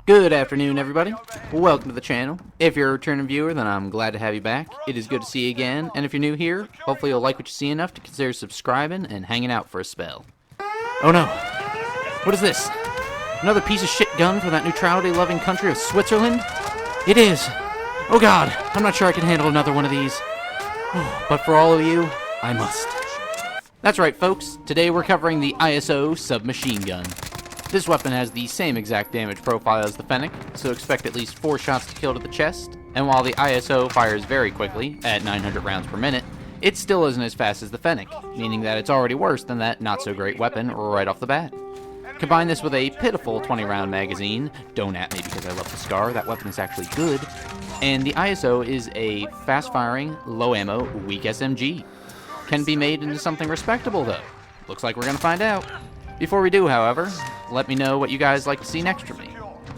Good afternoon, everybody. Welcome to the channel. If you're a returning viewer, then I'm glad to have you back. It is good to see you again, and if you're new here, hopefully you'll like what you see enough to consider subscribing and hanging out for a spell. Oh no! What is this? Another piece of shit gun for that neutrality-loving country of Switzerland? It is! Oh god, I'm not sure I can handle another one of these. But for all of you, I must. That's right, folks. Today we're covering the ISO submachine gun. This weapon has the same exact damage profile as the Fennec, so expect at least 4 shots to kill to the chest, and while the ISO fires very quickly, at 900 rounds per minute, it still isn't as fast as the Fennec, meaning that it's already worse than that not-so-great weapon right off the bat. Combine this with a pitiful 20-round magazine, don't at me because I love the Scar, that weapon is actually good, and the ISO is a fast-firing, low-ammo, weak SMG. Can be made into something respectable, though. Looks like we're gonna find out. Before we do, however, let me know what you guys like to see next from me.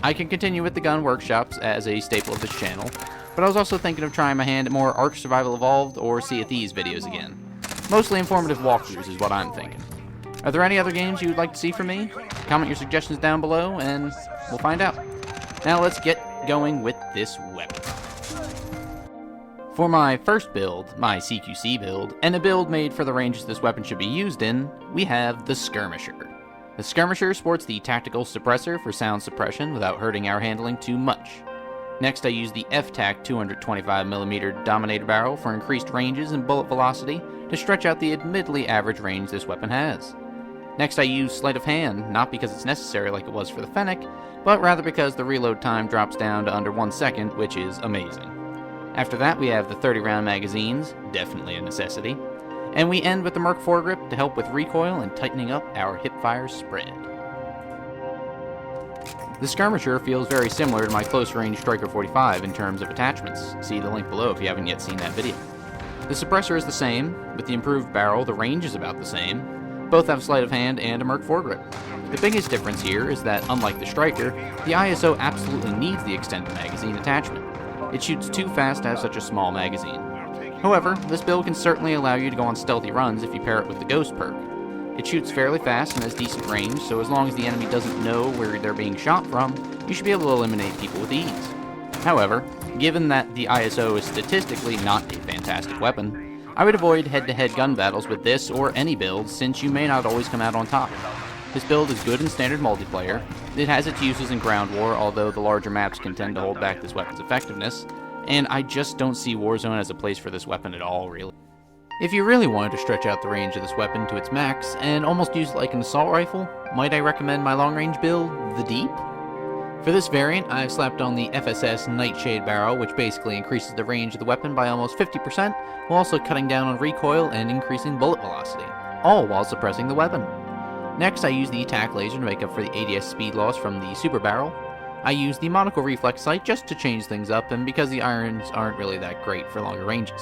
I can continue with the gun workshops as a staple of this channel, but I was also thinking of trying my hand at more Ark Survival Evolved or Sea of Thieves videos again. Mostly informative walkthroughs is what I'm thinking. Are there any other games you would like to see from me? Comment your suggestions down below and we'll find out. Now let's get going with this weapon. For my first build, my CQC build, and a build made for the ranges this weapon should be used in, we have the Skirmisher. The Skirmisher sports the tactical suppressor for sound suppression without hurting our handling too much. Next I use the FTAC 225mm Dominator barrel for increased ranges and bullet velocity to stretch out the admittedly average range this weapon has. Next I use sleight of hand, not because it's necessary like it was for the Fennec, but rather because the reload time drops down to under 1 second, which is amazing. After that we have the 30-round magazines, definitely a necessity, and we end with the Merc foregrip to help with recoil and tightening up our hipfire spread. The Skirmisher feels very similar to my close-range Striker 45 in terms of attachments. See the link below if you haven't yet seen that video. The suppressor is the same. With the improved barrel, the range is about the same. Both have sleight of hand and a Merc foregrip. The biggest difference here is that, unlike the Striker, the ISO absolutely needs the extended magazine attachment. It shoots too fast to have such a small magazine. However, this build can certainly allow you to go on stealthy runs if you pair it with the Ghost perk. It shoots fairly fast and has decent range, so as long as the enemy doesn't know where they're being shot from, you should be able to eliminate people with ease. However, given that the ISO is statistically not a fantastic weapon, I would avoid head-to-head gun battles with this or any build since you may not always come out on top. This build is good in standard multiplayer. It has its uses in ground war, although the larger maps can tend to hold back this weapon's effectiveness, and I just don't see Warzone as a place for this weapon at all, really. If you really wanted to stretch out the range of this weapon to its max and almost use it like an assault rifle, might I recommend my long-range build, the Deep? For this variant, I've slapped on the FSS Nightshade barrel, which basically increases the range of the weapon by almost 50%, while also cutting down on recoil and increasing bullet velocity, all while suppressing the weapon. Next, I use the attack laser to make up for the ADS speed loss from the super barrel. I use the monocle reflex sight just to change things up, and because the irons aren't really that great for longer ranges.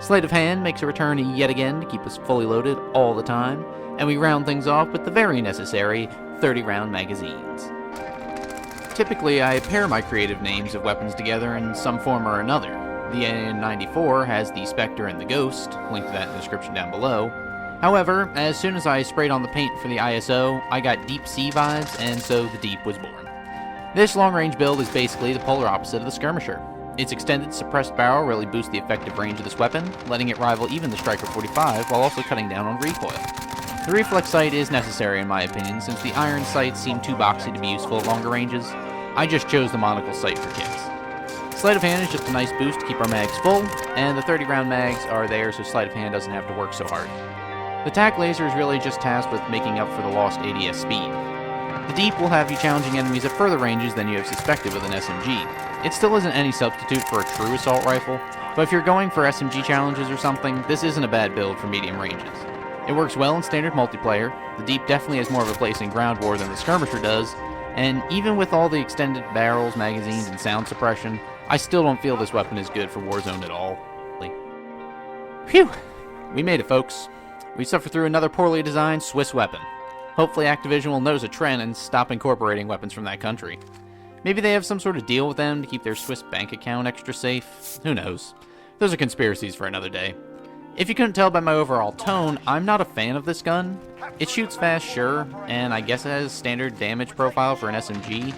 Sleight of hand makes a return yet again to keep us fully loaded all the time, and we round things off with the very necessary 30-round magazines. Typically, I pair my creative names of weapons together in some form or another. The N94 has the Spectre and the Ghost, link to that in the description down below. However, as soon as I sprayed on the paint for the ISO, I got Deep Sea vibes, and so the Deep was born. This long-range build is basically the polar opposite of the Skirmisher. Its extended suppressed barrel really boosts the effective range of this weapon, letting it rival even the Striker 45 while also cutting down on recoil. The reflex sight is necessary in my opinion, since the iron sights seem too boxy to be useful at longer ranges. I just chose the monocle sight for kicks. Sleight of hand is just a nice boost to keep our mags full, and the 30-round mags are there so sleight of hand doesn't have to work so hard. The tac laser is really just tasked with making up for the lost ADS speed. The Deep will have you challenging enemies at further ranges than you have suspected with an SMG. It still isn't any substitute for a true assault rifle, but if you're going for SMG challenges or something, this isn't a bad build for medium ranges. It works well in standard multiplayer, the Deep definitely has more of a place in ground war than the Skirmisher does, and even with all the extended barrels, magazines, and sound suppression, I still don't feel this weapon is good for Warzone at all. Phew! We made it, folks. We suffered through another poorly designed Swiss weapon. Hopefully Activision will notice a trend and stop incorporating weapons from that country. Maybe they have some sort of deal with them to keep their Swiss bank account extra safe. Who knows? Those are conspiracies for another day. If you couldn't tell by my overall tone, I'm not a fan of this gun. It shoots fast, sure, and I guess it has standard damage profile for an SMG,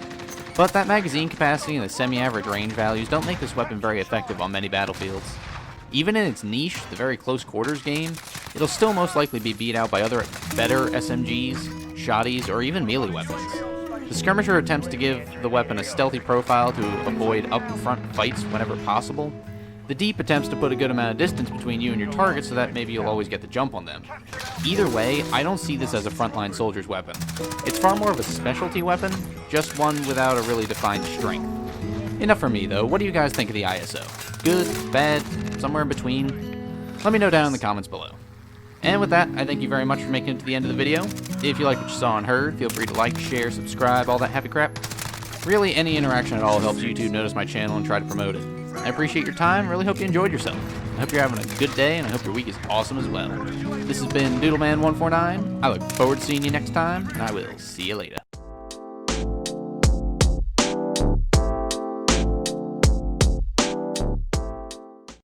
But that magazine capacity and the semi-average range values don't make this weapon very effective on many battlefields. Even in its niche, the very close quarters game, it'll still most likely be beat out by other better SMGs, shotties, or even melee weapons. The skirmisher attempts to give the weapon a stealthy profile to avoid up-front fights whenever possible. The deep attempts to put a good amount of distance between you and your target so that maybe you'll always get the jump on them. Either way, I don't see this as a frontline soldier's weapon. It's far more of a specialty weapon, just one without a really defined strength. Enough for me though, what do you guys think of the ISO? Good? Bad? Somewhere in between? Let me know down in the comments below. And with that, I thank you very much for making it to the end of the video. If you liked what you saw and heard, feel free to like, share, subscribe, all that happy crap. Really, any interaction at all helps YouTube notice my channel and try to promote it. I appreciate your time, really hope you enjoyed yourself. I hope you're having a good day, and I hope your week is awesome as well. This has been Doodleman149. I look forward to seeing you next time, and I will see you later.